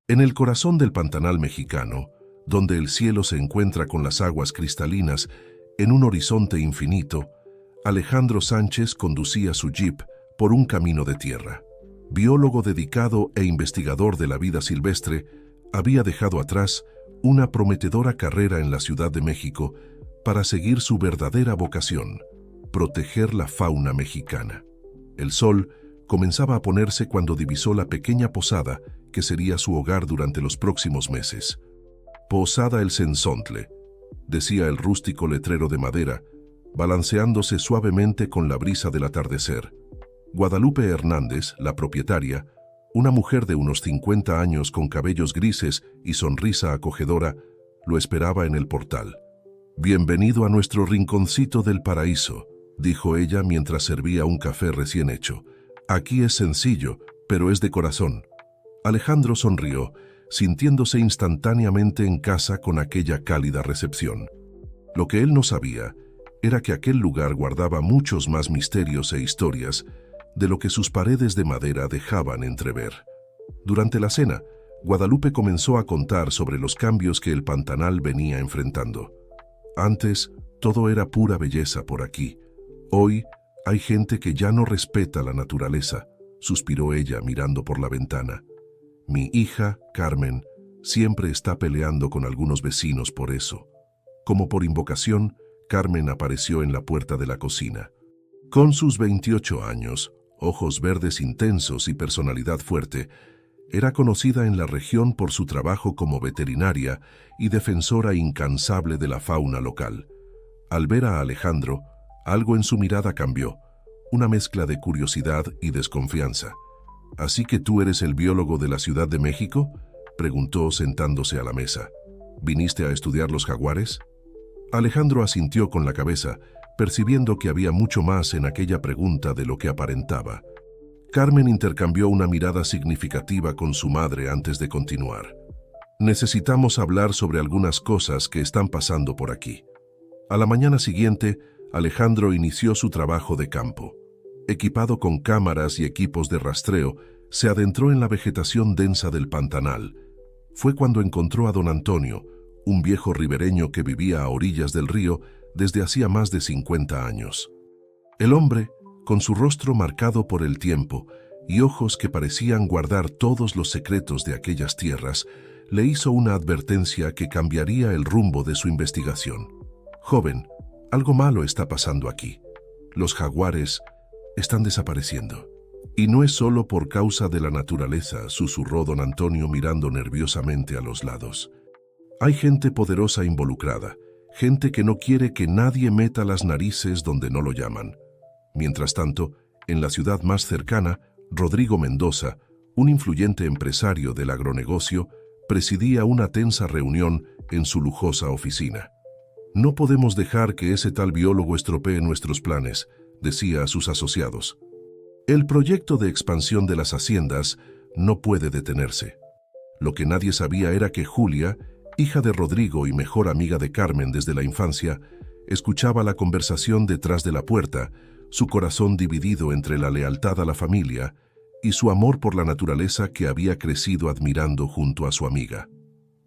En el corazón del Pantanal mexicano, donde el cielo se encuentra con las aguas cristalinas en un horizonte infinito, Alejandro Sánchez conducía su jeep por un camino de tierra. Biólogo dedicado e investigador de la vida silvestre, había dejado atrás una prometedora carrera en la Ciudad de México para seguir su verdadera vocación: proteger la fauna mexicana. El sol comenzaba a ponerse cuando divisó la pequeña posada que sería su hogar durante los próximos meses. Posada El Cenzontle, decía el rústico letrero de madera, balanceándose suavemente con la brisa del atardecer. Guadalupe Hernández, la propietaria, una mujer de unos 50 años con cabellos grises y sonrisa acogedora, lo esperaba en el portal. «Bienvenido a nuestro rinconcito del paraíso», dijo ella mientras servía un café recién hecho. «Aquí es sencillo, pero es de corazón». Alejandro sonrió, sintiéndose instantáneamente en casa con aquella cálida recepción. Lo que él no sabía era que aquel lugar guardaba muchos más misterios e historias de lo que sus paredes de madera dejaban entrever. Durante la cena, Guadalupe comenzó a contar sobre los cambios que el Pantanal venía enfrentando. Antes, todo era pura belleza por aquí. Hoy, hay gente que ya no respeta la naturaleza, suspiró ella mirando por la ventana. Mi hija, Carmen, siempre está peleando con algunos vecinos por eso. Como por invocación, Carmen apareció en la puerta de la cocina. Con sus 28 años, ojos verdes intensos y personalidad fuerte, era conocida en la región por su trabajo como veterinaria y defensora incansable de la fauna local. Al ver a Alejandro, algo en su mirada cambió, una mezcla de curiosidad y desconfianza. «¿Así que tú eres el biólogo de la Ciudad de México?», preguntó sentándose a la mesa. «¿Viniste a estudiar los jaguares?». Alejandro asintió con la cabeza, percibiendo que había mucho más en aquella pregunta de lo que aparentaba. Carmen intercambió una mirada significativa con su madre antes de continuar. «Necesitamos hablar sobre algunas cosas que están pasando por aquí». A la mañana siguiente, Alejandro inició su trabajo de campo. Equipado con cámaras y equipos de rastreo, se adentró en la vegetación densa del Pantanal. Fue cuando encontró a don Antonio, un viejo ribereño que vivía a orillas del río desde hacía más de 50 años. El hombre, con su rostro marcado por el tiempo y ojos que parecían guardar todos los secretos de aquellas tierras, le hizo una advertencia que cambiaría el rumbo de su investigación. «Joven, algo malo está pasando aquí. Los jaguares están desapareciendo. Y no es solo por causa de la naturaleza», susurró don Antonio mirando nerviosamente a los lados. «Hay gente poderosa involucrada, gente que no quiere que nadie meta las narices donde no lo llaman». Mientras tanto, en la ciudad más cercana, Rodrigo Mendoza, un influyente empresario del agronegocio, presidía una tensa reunión en su lujosa oficina. «No podemos dejar que ese tal biólogo estropee nuestros planes», decía a sus asociados. «El proyecto de expansión de las haciendas no puede detenerse». Lo que nadie sabía era que Julia, hija de Rodrigo y mejor amiga de Carmen desde la infancia, escuchaba la conversación detrás de la puerta, su corazón dividido entre la lealtad a la familia y su amor por la naturaleza que había crecido admirando junto a su amiga.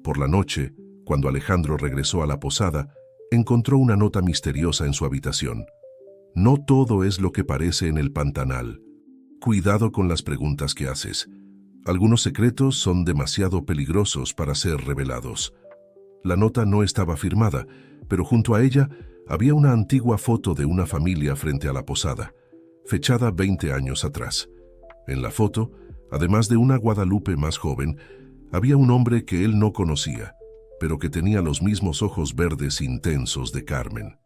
Por la noche, cuando Alejandro regresó a la posada, encontró una nota misteriosa en su habitación. «No todo es lo que parece en el Pantanal. Cuidado con las preguntas que haces. Algunos secretos son demasiado peligrosos para ser revelados». La nota no estaba firmada, pero junto a ella había una antigua foto de una familia frente a la posada, fechada 20 años atrás. En la foto, además de una Guadalupe más joven, había un hombre que él no conocía, pero que tenía los mismos ojos verdes intensos de Carmen.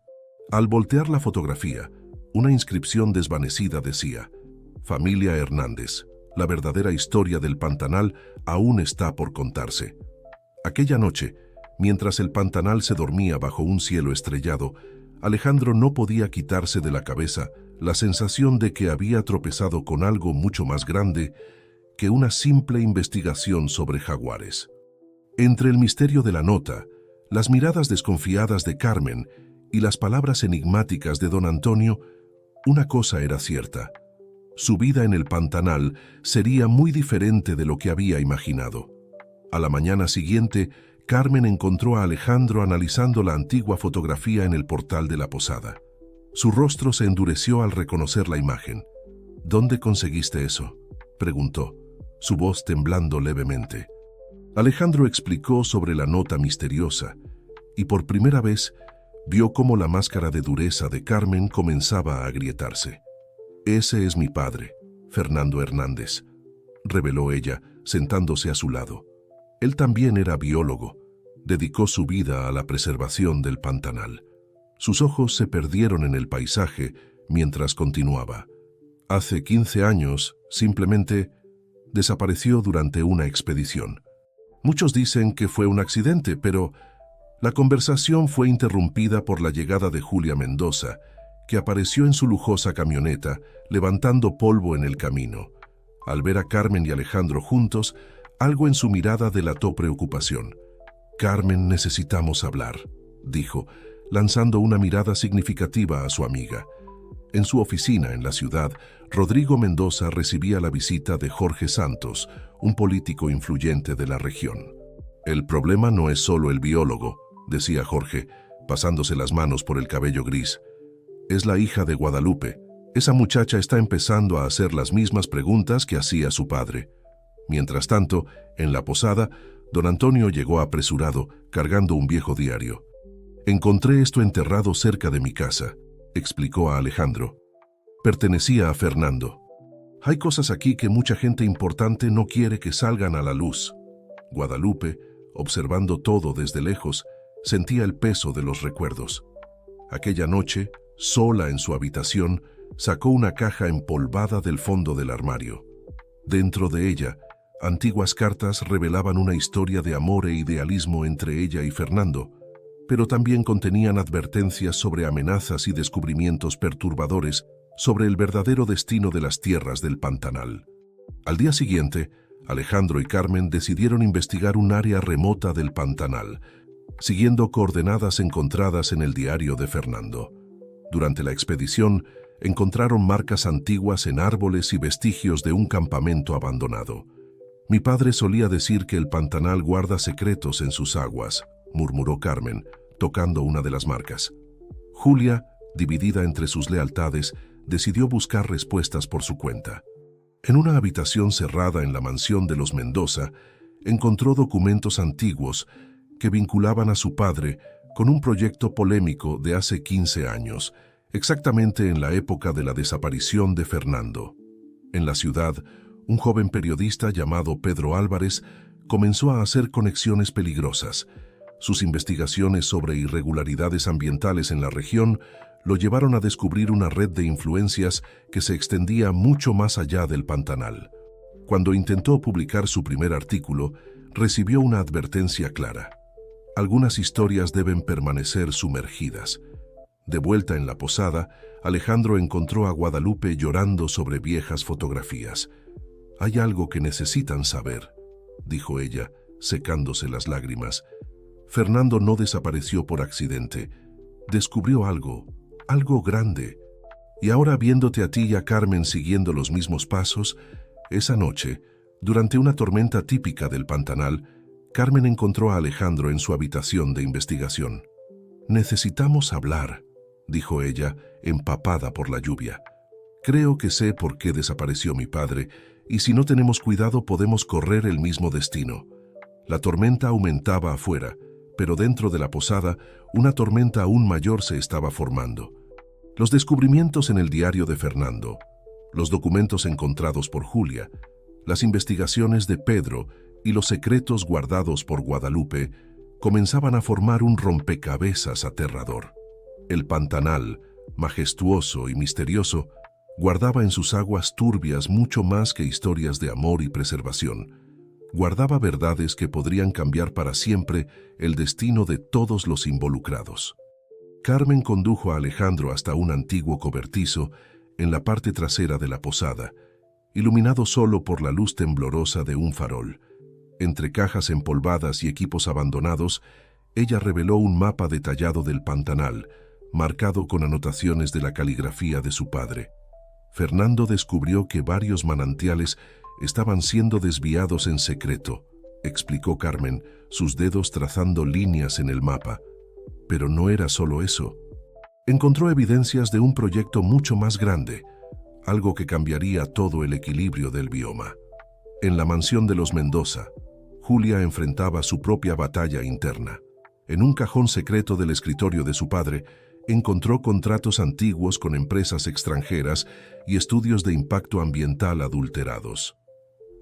Al voltear la fotografía, una inscripción desvanecida decía: «Familia Hernández, la verdadera historia del Pantanal aún está por contarse». Aquella noche, mientras el Pantanal se dormía bajo un cielo estrellado, Alejandro no podía quitarse de la cabeza la sensación de que había tropezado con algo mucho más grande que una simple investigación sobre jaguares. Entre el misterio de la nota, las miradas desconfiadas de Carmen y las palabras enigmáticas de don Antonio, una cosa era cierta: su vida en el Pantanal sería muy diferente de lo que había imaginado. A la mañana siguiente, Carmen encontró a Alejandro analizando la antigua fotografía en el portal de la posada. Su rostro se endureció al reconocer la imagen. «¿Dónde conseguiste eso?», preguntó, su voz temblando levemente. Alejandro explicó sobre la nota misteriosa, y por primera vez vio cómo la máscara de dureza de Carmen comenzaba a agrietarse. «Ese es mi padre, Fernando Hernández», reveló ella, sentándose a su lado. Él también era biólogo. Dedicó su vida a la preservación del pantanal. Sus ojos se perdieron en el paisaje mientras continuaba. Hace 15 años, simplemente, desapareció durante una expedición. Muchos dicen que fue un accidente, pero la conversación fue interrumpida por la llegada de Julia Mendoza, que apareció en su lujosa camioneta, levantando polvo en el camino. Al ver a Carmen y Alejandro juntos, algo en su mirada delató preocupación. «Carmen, necesitamos hablar», dijo, lanzando una mirada significativa a su amiga. En su oficina en la ciudad, Rodrigo Mendoza recibía la visita de Jorge Santos, un político influyente de la región. «El problema no es solo el biólogo», decía Jorge, pasándose las manos por el cabello gris. «Es la hija de Guadalupe. Esa muchacha está empezando a hacer las mismas preguntas que hacía su padre». Mientras tanto, en la posada, don Antonio llegó apresurado, cargando un viejo diario. «Encontré esto enterrado cerca de mi casa», explicó a Alejandro. «Pertenecía a Fernando. Hay cosas aquí que mucha gente importante no quiere que salgan a la luz». Guadalupe, observando todo desde lejos, sentía el peso de los recuerdos. Aquella noche, sola en su habitación, sacó una caja empolvada del fondo del armario. Dentro de ella, antiguas cartas revelaban una historia de amor e idealismo entre ella y Fernando, pero también contenían advertencias sobre amenazas y descubrimientos perturbadores sobre el verdadero destino de las tierras del Pantanal. Al día siguiente, Alejandro y Carmen decidieron investigar un área remota del Pantanal, siguiendo coordenadas encontradas en el diario de Fernando. Durante la expedición, encontraron marcas antiguas en árboles y vestigios de un campamento abandonado. «Mi padre solía decir que el Pantanal guarda secretos en sus aguas», murmuró Carmen, tocando una de las marcas. Julia, dividida entre sus lealtades, decidió buscar respuestas por su cuenta. En una habitación cerrada en la mansión de los Mendoza, encontró documentos antiguos que vinculaban a su padre con un proyecto polémico de hace 15 años, exactamente en la época de la desaparición de Fernando. En la ciudad, un joven periodista llamado Pedro Álvarez comenzó a hacer conexiones peligrosas. Sus investigaciones sobre irregularidades ambientales en la región lo llevaron a descubrir una red de influencias que se extendía mucho más allá del Pantanal. Cuando intentó publicar su primer artículo, recibió una advertencia clara. Algunas historias deben permanecer sumergidas. De vuelta en la posada, Alejandro encontró a Guadalupe llorando sobre viejas fotografías. «Hay algo que necesitan saber», dijo ella, secándose las lágrimas. «Fernando no desapareció por accidente. Descubrió algo grande. Y ahora, viéndote a ti y a Carmen siguiendo los mismos pasos, esa noche, durante una tormenta típica del Pantanal, Carmen encontró a Alejandro en su habitación de investigación. «Necesitamos hablar», dijo ella, empapada por la lluvia. «Creo que sé por qué desapareció mi padre, y si no tenemos cuidado podemos correr el mismo destino». La tormenta aumentaba afuera, pero dentro de la posada, una tormenta aún mayor se estaba formando. Los descubrimientos en el diario de Fernando, los documentos encontrados por Julia, las investigaciones de Pedro y los secretos guardados por Guadalupe comenzaban a formar un rompecabezas aterrador. El Pantanal, majestuoso y misterioso, guardaba en sus aguas turbias mucho más que historias de amor y preservación. Guardaba verdades que podrían cambiar para siempre el destino de todos los involucrados. Carmen condujo a Alejandro hasta un antiguo cobertizo en la parte trasera de la posada, iluminado solo por la luz temblorosa de un farol. Entre cajas empolvadas y equipos abandonados, ella reveló un mapa detallado del Pantanal, marcado con anotaciones de la caligrafía de su padre. Fernando descubrió que varios manantiales estaban siendo desviados en secreto, explicó Carmen, sus dedos trazando líneas en el mapa. Pero no era solo eso. Encontró evidencias de un proyecto mucho más grande, algo que cambiaría todo el equilibrio del bioma. En la mansión de los Mendoza, Julia enfrentaba su propia batalla interna. En un cajón secreto del escritorio de su padre, encontró contratos antiguos con empresas extranjeras y estudios de impacto ambiental adulterados.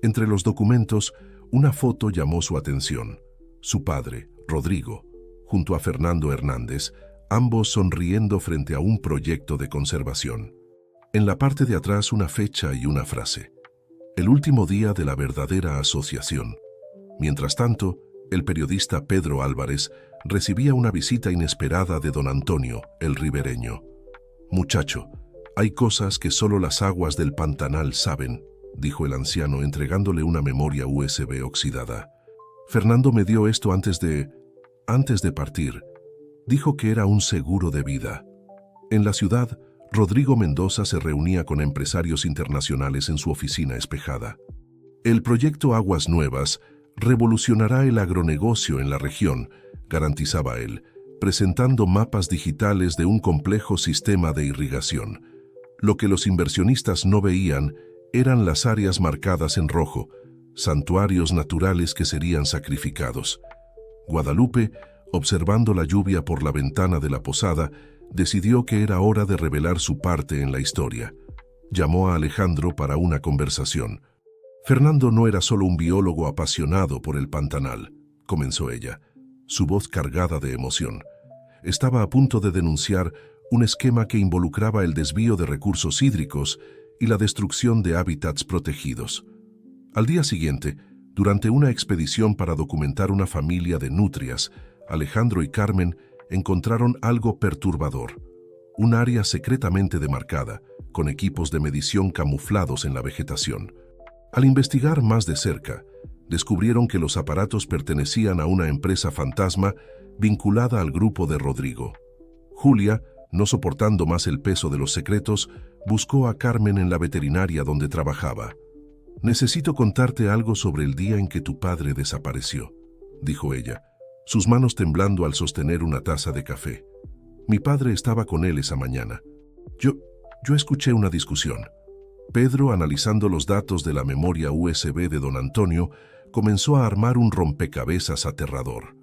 Entre los documentos, una foto llamó su atención. Su padre, Rodrigo, junto a Fernando Hernández, ambos sonriendo frente a un proyecto de conservación. En la parte de atrás una fecha y una frase. El último día de la verdadera asociación. Mientras tanto, el periodista Pedro Álvarez recibía una visita inesperada de don Antonio, el ribereño. «Muchacho, hay cosas que solo las aguas del Pantanal saben», dijo el anciano entregándole una memoria USB oxidada. «Fernando me dio esto antes de partir. Dijo que era un seguro de vida». En la ciudad, Rodrigo Mendoza se reunía con empresarios internacionales en su oficina espejada. El proyecto Aguas Nuevas revolucionará el agronegocio en la región, garantizaba él, presentando mapas digitales de un complejo sistema de irrigación. Lo que los inversionistas no veían eran las áreas marcadas en rojo, santuarios naturales que serían sacrificados. Guadalupe, observando la lluvia por la ventana de la posada, decidió que era hora de revelar su parte en la historia. Llamó a Alejandro para una conversación. «Fernando no era solo un biólogo apasionado por el Pantanal», comenzó ella, su voz cargada de emoción. Estaba a punto de denunciar un esquema que involucraba el desvío de recursos hídricos y la destrucción de hábitats protegidos. Al día siguiente, durante una expedición para documentar una familia de nutrias, Alejandro y Carmen encontraron algo perturbador. Un área secretamente demarcada, con equipos de medición camuflados en la vegetación. Al investigar más de cerca, descubrieron que los aparatos pertenecían a una empresa fantasma vinculada al grupo de Rodrigo. Julia, no soportando más el peso de los secretos, buscó a Carmen en la veterinaria donde trabajaba. «Necesito contarte algo sobre el día en que tu padre desapareció», dijo ella, sus manos temblando al sostener una taza de café. «Mi padre estaba con él esa mañana. Yo escuché una discusión». Pedro, analizando los datos de la memoria USB de don Antonio, comenzó a armar un rompecabezas aterrador.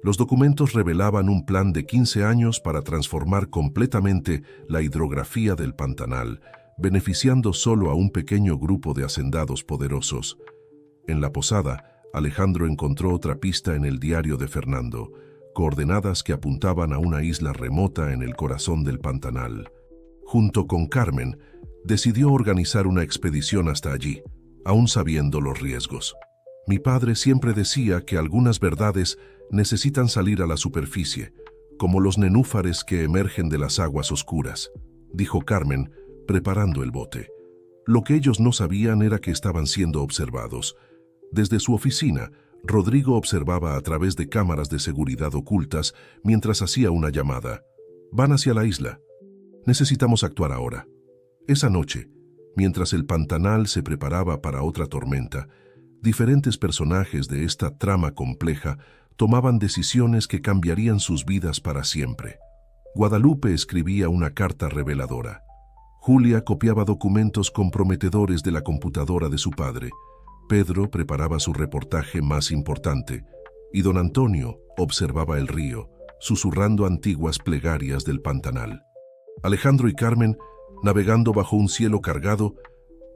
Los documentos revelaban un plan de 15 años para transformar completamente la hidrografía del Pantanal, beneficiando solo a un pequeño grupo de hacendados poderosos. En la posada, Alejandro encontró otra pista en el diario de Fernando, coordenadas que apuntaban a una isla remota en el corazón del Pantanal. Junto con Carmen, decidió organizar una expedición hasta allí, aún sabiendo los riesgos. «Mi padre siempre decía que algunas verdades necesitan salir a la superficie, como los nenúfares que emergen de las aguas oscuras», dijo Carmen, preparando el bote. Lo que ellos no sabían era que estaban siendo observados. Desde su oficina, Rodrigo observaba a través de cámaras de seguridad ocultas mientras hacía una llamada. «Van hacia la isla. Necesitamos actuar ahora». Esa noche, mientras el Pantanal se preparaba para otra tormenta, diferentes personajes de esta trama compleja tomaban decisiones que cambiarían sus vidas para siempre. Guadalupe escribía una carta reveladora. Julia copiaba documentos comprometedores de la computadora de su padre. Pedro preparaba su reportaje más importante, y don Antonio observaba el río, susurrando antiguas plegarias del Pantanal. Alejandro y Carmen, navegando bajo un cielo cargado,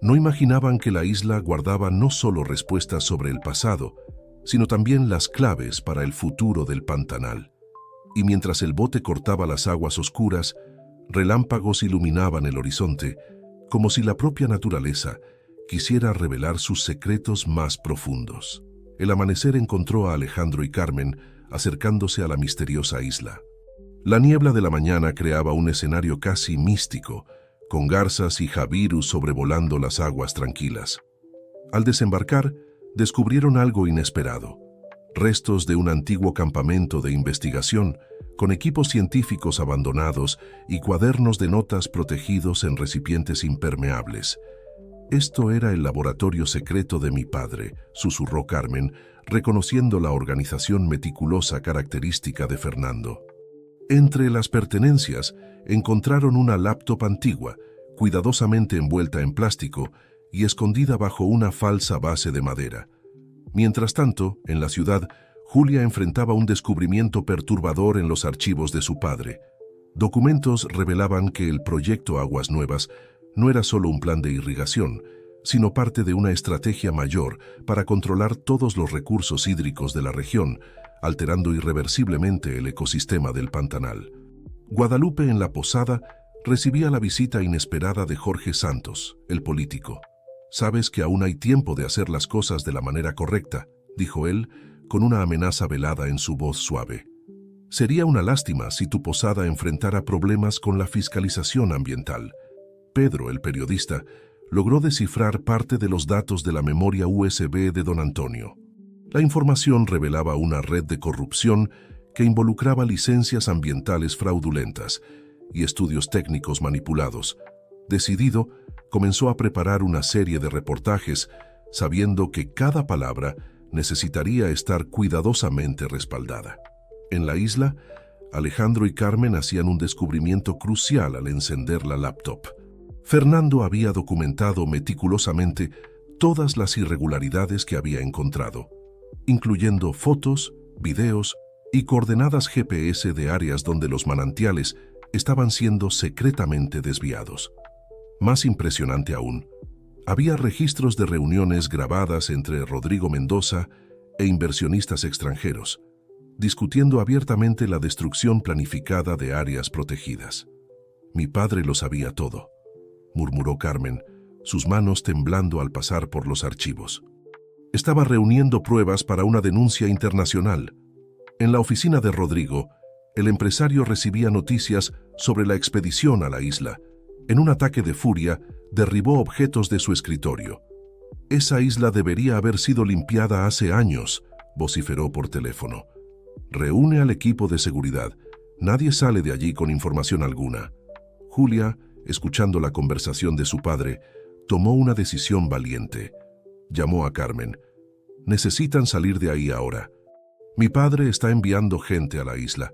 no imaginaban que la isla guardaba no solo respuestas sobre el pasado, sino también las claves para el futuro del Pantanal. Y mientras el bote cortaba las aguas oscuras, relámpagos iluminaban el horizonte, como si la propia naturaleza quisiera revelar sus secretos más profundos. El amanecer encontró a Alejandro y Carmen acercándose a la misteriosa isla. La niebla de la mañana creaba un escenario casi místico, con garzas y javirus sobrevolando las aguas tranquilas. Al desembarcar, descubrieron algo inesperado: restos de un antiguo campamento de investigación, con equipos científicos abandonados y cuadernos de notas protegidos en recipientes impermeables. Esto era el laboratorio secreto de mi padre, susurró Carmen, reconociendo la organización meticulosa característica de Fernando. Entre las pertenencias encontraron una laptop antigua, cuidadosamente envuelta en plástico y escondida bajo una falsa base de madera. Mientras tanto, en la ciudad, Julia enfrentaba un descubrimiento perturbador en los archivos de su padre. Documentos revelaban que el proyecto Aguas Nuevas no era solo un plan de irrigación, sino parte de una estrategia mayor para controlar todos los recursos hídricos de la región, alterando irreversiblemente el ecosistema del Pantanal. Guadalupe, en la posada, recibía la visita inesperada de Jorge Santos, el político. «Sabes que aún hay tiempo de hacer las cosas de la manera correcta», dijo él, con una amenaza velada en su voz suave. «Sería una lástima si tu posada enfrentara problemas con la fiscalización ambiental». Pedro, el periodista, logró descifrar parte de los datos de la memoria USB de don Antonio. La información revelaba una red de corrupción que involucraba licencias ambientales fraudulentas y estudios técnicos manipulados. Decidido, comenzó a preparar una serie de reportajes, sabiendo que cada palabra necesitaría estar cuidadosamente respaldada. En la isla, Alejandro y Carmen hacían un descubrimiento crucial al encender la laptop. Fernando había documentado meticulosamente todas las irregularidades que había encontrado, incluyendo fotos, videos y coordenadas GPS de áreas donde los manantiales estaban siendo secretamente desviados. Más impresionante aún, había registros de reuniones grabadas entre Rodrigo Mendoza e inversionistas extranjeros, discutiendo abiertamente la destrucción planificada de áreas protegidas. «Mi padre lo sabía todo», murmuró Carmen, sus manos temblando al pasar por los archivos. Estaba reuniendo pruebas para una denuncia internacional. En la oficina de Rodrigo, el empresario recibía noticias sobre la expedición a la isla. En un ataque de furia, derribó objetos de su escritorio. «Esa isla debería haber sido limpiada hace años», vociferó por teléfono. «Reúne al equipo de seguridad. Nadie sale de allí con información alguna». Julia, escuchando la conversación de su padre, tomó una decisión valiente. Llamó a Carmen. «Necesitan salir de ahí ahora. Mi padre está enviando gente a la isla.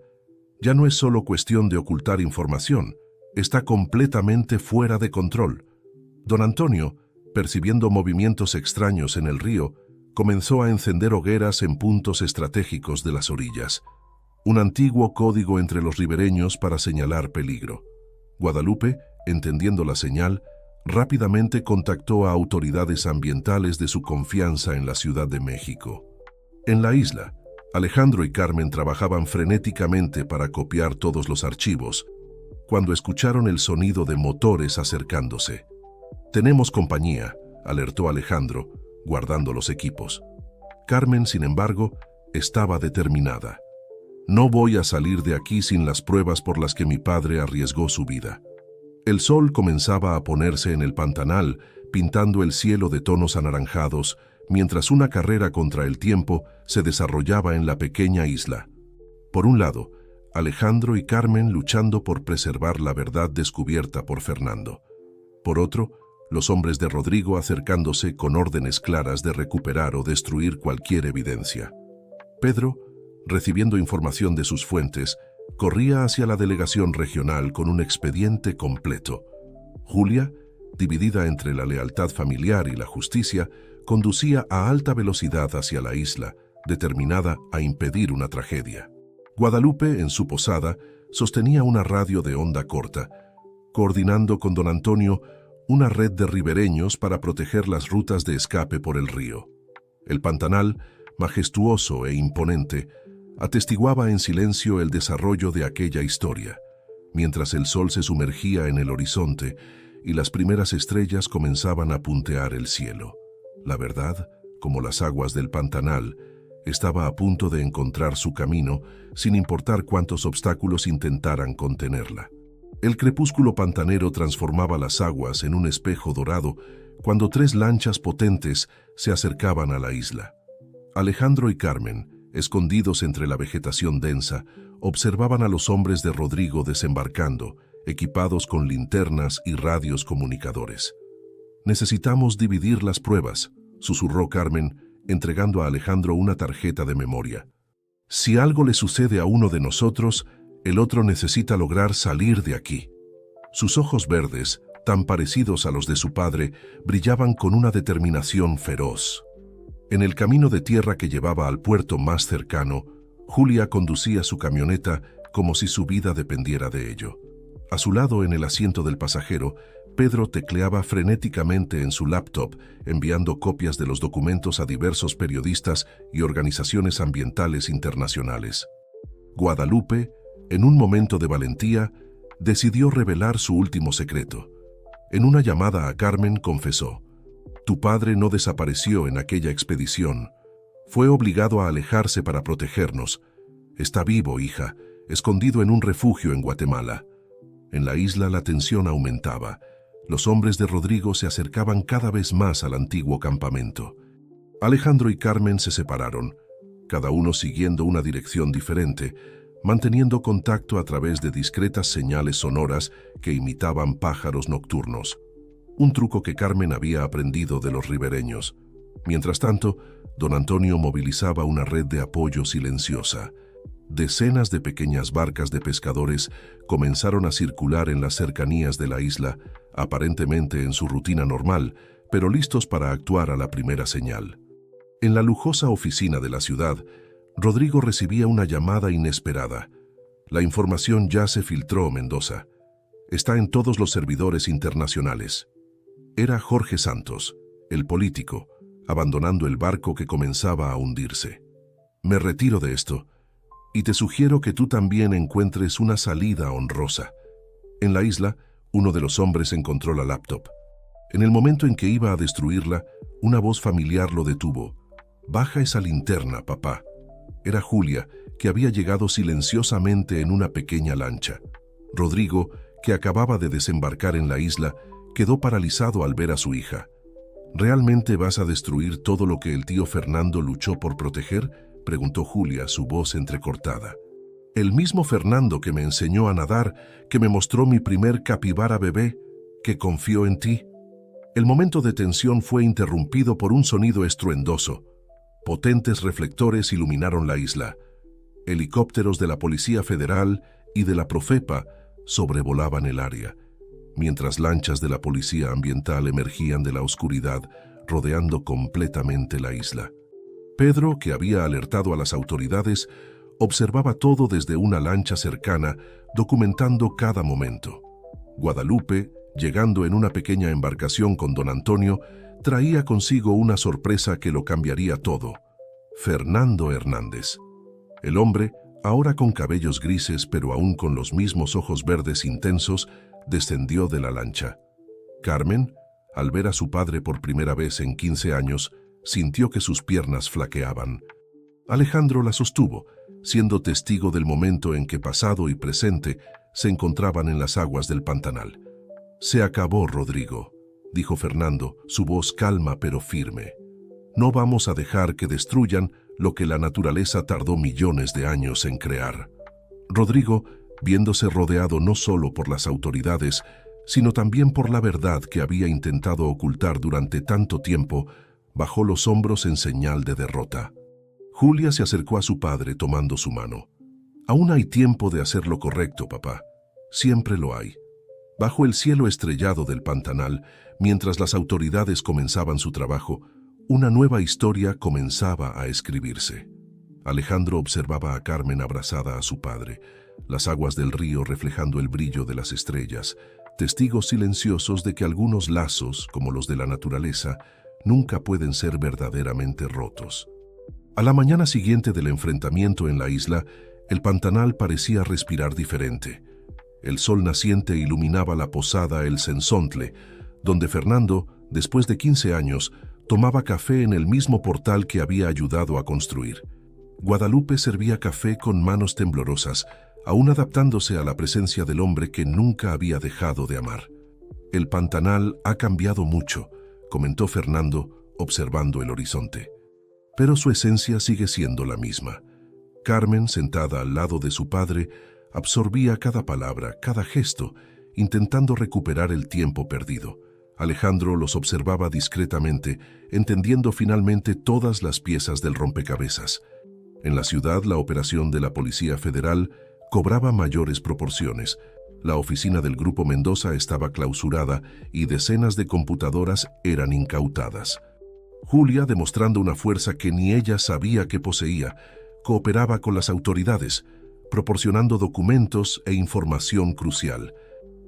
Ya no es solo cuestión de ocultar información. Está completamente fuera de control». Don Antonio, percibiendo movimientos extraños en el río, comenzó a encender hogueras en puntos estratégicos de las orillas. Un antiguo código entre los ribereños para señalar peligro. Guadalupe, entendiendo la señal, rápidamente contactó a autoridades ambientales de su confianza en la Ciudad de México. En la isla, Alejandro y Carmen trabajaban frenéticamente para copiar todos los archivos, cuando escucharon el sonido de motores acercándose. «Tenemos compañía», alertó Alejandro, guardando los equipos. Carmen, sin embargo, estaba determinada. «No voy a salir de aquí sin las pruebas por las que mi padre arriesgó su vida». El sol comenzaba a ponerse en el Pantanal, pintando el cielo de tonos anaranjados, mientras una carrera contra el tiempo se desarrollaba en la pequeña isla. Por un lado, Alejandro y Carmen luchando por preservar la verdad descubierta por Fernando. Por otro, los hombres de Rodrigo acercándose con órdenes claras de recuperar o destruir cualquier evidencia. Pedro, recibiendo información de sus fuentes, corría hacia la delegación regional con un expediente completo. Julia, dividida entre la lealtad familiar y la justicia, conducía a alta velocidad hacia la isla, determinada a impedir una tragedia. Guadalupe, en su posada, sostenía una radio de onda corta, coordinando con don Antonio una red de ribereños para proteger las rutas de escape por el río. El Pantanal, majestuoso e imponente, atestiguaba en silencio el desarrollo de aquella historia, mientras el sol se sumergía en el horizonte y las primeras estrellas comenzaban a puntear el cielo. La verdad, como las aguas del Pantanal, estaba a punto de encontrar su camino, sin importar cuántos obstáculos intentaran contenerla. El crepúsculo pantanero transformaba las aguas en un espejo dorado cuando 3 lanchas potentes se acercaban a la isla. Alejandro y Carmen, escondidos entre la vegetación densa, observaban a los hombres de Rodrigo desembarcando, equipados con linternas y radios comunicadores. Necesitamos dividir las pruebas, susurró Carmen, entregando a Alejandro una tarjeta de memoria. Si algo le sucede a uno de nosotros, el otro necesita lograr salir de aquí. Sus ojos verdes, tan parecidos a los de su padre, brillaban con una determinación feroz. En el camino de tierra que llevaba al puerto más cercano, Julia conducía su camioneta como si su vida dependiera de ello. A su lado, en el asiento del pasajero, Pedro tecleaba frenéticamente en su laptop, enviando copias de los documentos a diversos periodistas y organizaciones ambientales internacionales. Guadalupe, en un momento de valentía, decidió revelar su último secreto. En una llamada a Carmen confesó: «Tu padre no desapareció en aquella expedición. Fue obligado a alejarse para protegernos. Está vivo, hija, escondido en un refugio en Guatemala». En la isla la tensión aumentaba. Los hombres de Rodrigo se acercaban cada vez más al antiguo campamento. Alejandro y Carmen se separaron, cada uno siguiendo una dirección diferente, manteniendo contacto a través de discretas señales sonoras que imitaban pájaros nocturnos, un truco que Carmen había aprendido de los ribereños. Mientras tanto, don Antonio movilizaba una red de apoyo silenciosa. Decenas de pequeñas barcas de pescadores comenzaron a circular en las cercanías de la isla, aparentemente en su rutina normal, pero listos para actuar a la primera señal. En la lujosa oficina de la ciudad, Rodrigo recibía una llamada inesperada. La información ya se filtró, Mendoza. Está en todos los servidores internacionales. Era Jorge Santos, el político, abandonando el barco que comenzaba a hundirse. Me retiro de esto, y te sugiero que tú también encuentres una salida honrosa. En la isla, uno de los hombres encontró la laptop. En el momento en que iba a destruirla, una voz familiar lo detuvo. «Baja esa linterna, papá». Era Julia, que había llegado silenciosamente en una pequeña lancha. Rodrigo, que acababa de desembarcar en la isla, quedó paralizado al ver a su hija. «¿Realmente vas a destruir todo lo que el tío Fernando luchó por proteger?», preguntó Julia, su voz entrecortada. «El mismo Fernando que me enseñó a nadar, que me mostró mi primer capibara bebé, que confió en ti». El momento de tensión fue interrumpido por un sonido estruendoso. Potentes reflectores iluminaron la isla. Helicópteros de la Policía Federal y de la Profepa sobrevolaban el área, mientras lanchas de la Policía Ambiental emergían de la oscuridad, rodeando completamente la isla. Pedro, que había alertado a las autoridades, observaba todo desde una lancha cercana, documentando cada momento. Guadalupe, llegando en una pequeña embarcación con don Antonio, traía consigo una sorpresa que lo cambiaría todo: Fernando Hernández. El hombre, ahora con cabellos grises pero aún con los mismos ojos verdes intensos, descendió de la lancha. Carmen, al ver a su padre por primera vez en 15 años, sintió que sus piernas flaqueaban. Alejandro la sostuvo, siendo testigo del momento en que pasado y presente se encontraban en las aguas del Pantanal. «Se acabó, Rodrigo», dijo Fernando, su voz calma pero firme. «No vamos a dejar que destruyan lo que la naturaleza tardó millones de años en crear». Rodrigo, viéndose rodeado no solo por las autoridades, sino también por la verdad que había intentado ocultar durante tanto tiempo, bajó los hombros en señal de derrota. Julia se acercó a su padre tomando su mano. «Aún hay tiempo de hacer lo correcto, papá. Siempre lo hay». Bajo el cielo estrellado del Pantanal, mientras las autoridades comenzaban su trabajo, una nueva historia comenzaba a escribirse. Alejandro observaba a Carmen abrazada a su padre, las aguas del río reflejando el brillo de las estrellas, testigos silenciosos de que algunos lazos, como los de la naturaleza, nunca pueden ser verdaderamente rotos. A la mañana siguiente del enfrentamiento en la isla, el Pantanal parecía respirar diferente. El sol naciente iluminaba la posada El Cenzontle, donde Fernando, después de 15 años, tomaba café en el mismo portal que había ayudado a construir. Guadalupe servía café con manos temblorosas, aún adaptándose a la presencia del hombre que nunca había dejado de amar. «El Pantanal ha cambiado mucho», comentó Fernando, observando el horizonte. «Pero su esencia sigue siendo la misma». Carmen, sentada al lado de su padre, absorbía cada palabra, cada gesto, intentando recuperar el tiempo perdido. Alejandro los observaba discretamente, entendiendo finalmente todas las piezas del rompecabezas. En la ciudad, la operación de la Policía Federal cobraba mayores proporciones. La oficina del Grupo Mendoza estaba clausurada y decenas de computadoras eran incautadas. Julia, demostrando una fuerza que ni ella sabía que poseía, cooperaba con las autoridades, proporcionando documentos e información crucial.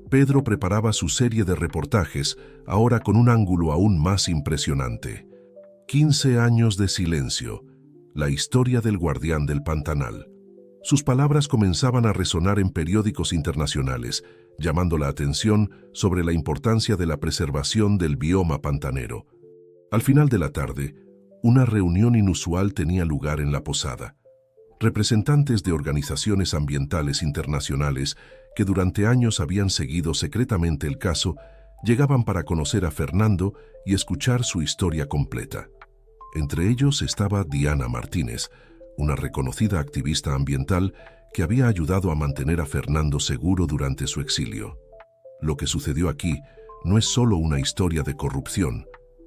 Pedro preparaba su serie de reportajes, ahora con un ángulo aún más impresionante. 15 años de silencio. La historia del guardián del Pantanal. Sus palabras comenzaban a resonar en periódicos internacionales, llamando la atención sobre la importancia de la preservación del bioma pantanero. Al final de la tarde, una reunión inusual tenía lugar en la posada. Representantes de organizaciones ambientales internacionales que durante años habían seguido secretamente el caso, llegaban para conocer a Fernando y escuchar su historia completa. Entre ellos estaba Diana Martínez, una reconocida activista ambiental que había ayudado a mantener a Fernando seguro durante su exilio. Lo que sucedió aquí no es solo una historia de corrupción,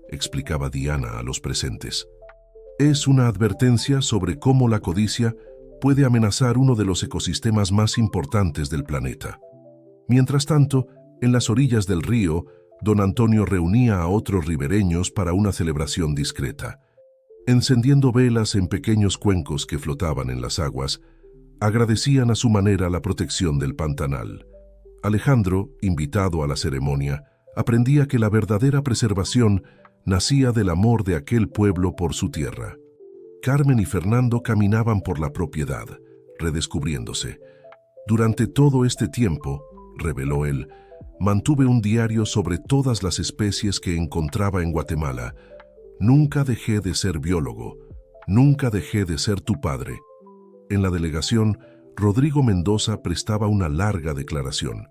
explicaba Diana a los presentes. Es una advertencia sobre cómo la codicia puede amenazar uno de los ecosistemas más importantes del planeta. Mientras tanto, en las orillas del río, don Antonio reunía a otros ribereños para una celebración discreta. Encendiendo velas en pequeños cuencos que flotaban en las aguas, agradecían a su manera la protección del Pantanal. Alejandro, invitado a la ceremonia, aprendía que la verdadera preservación nacía del amor de aquel pueblo por su tierra. Carmen y Fernando caminaban por la propiedad, redescubriéndose. Durante todo este tiempo, reveló él, mantuve un diario sobre todas las especies que encontraba en Guatemala. Nunca dejé de ser biólogo, nunca dejé de ser tu padre. En la delegación, Rodrigo Mendoza prestaba una larga declaración.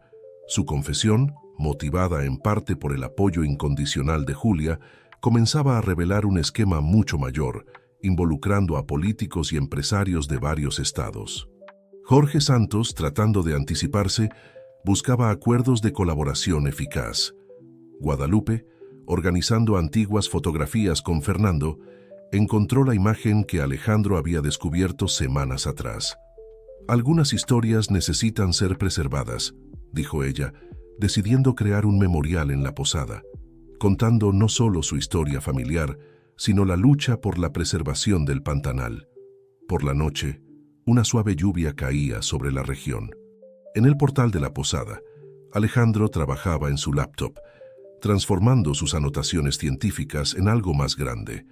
Su confesión, motivada en parte por el apoyo incondicional de Julia, comenzaba a revelar un esquema mucho mayor, involucrando a políticos y empresarios de varios estados. Jorge Santos, tratando de anticiparse, buscaba acuerdos de colaboración eficaz. Guadalupe, organizando antiguas fotografías con Fernando, encontró la imagen que Alejandro había descubierto semanas atrás. Algunas historias necesitan ser preservadas, dijo ella, decidiendo crear un memorial en la posada, contando no solo su historia familiar, sino la lucha por la preservación del Pantanal. Por la noche, una suave lluvia caía sobre la región. En el portal de la posada, Alejandro trabajaba en su laptop, transformando sus anotaciones científicas en algo más grande,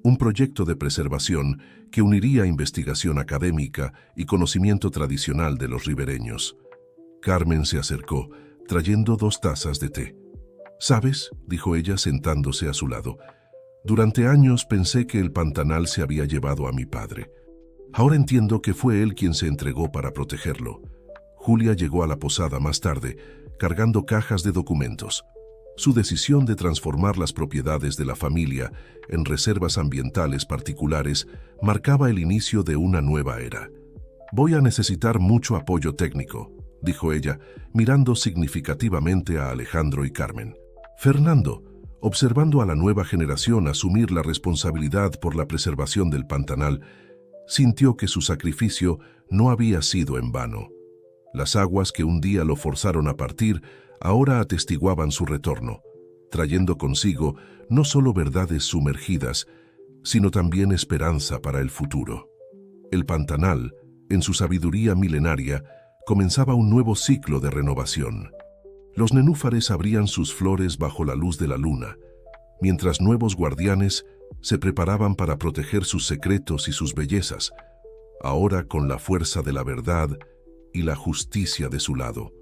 un proyecto de preservación que uniría investigación académica y conocimiento tradicional de los ribereños. Carmen se acercó, trayendo 2 tazas de té. «¿Sabes?», dijo ella sentándose a su lado, «durante años pensé que el Pantanal se había llevado a mi padre. Ahora entiendo que fue él quien se entregó para protegerlo». Julia llegó a la posada más tarde, cargando cajas de documentos. Su decisión de transformar las propiedades de la familia en reservas ambientales particulares marcaba el inicio de una nueva era. «Voy a necesitar mucho apoyo técnico», dijo ella, mirando significativamente a Alejandro y Carmen. Fernando, observando a la nueva generación asumir la responsabilidad por la preservación del Pantanal, sintió que su sacrificio no había sido en vano. Las aguas que un día lo forzaron a partir ahora atestiguaban su retorno, trayendo consigo no solo verdades sumergidas, sino también esperanza para el futuro. El Pantanal, en su sabiduría milenaria, comenzaba un nuevo ciclo de renovación. Los nenúfares abrían sus flores bajo la luz de la luna, mientras nuevos guardianes se preparaban para proteger sus secretos y sus bellezas, ahora con la fuerza de la verdad y la justicia de su lado.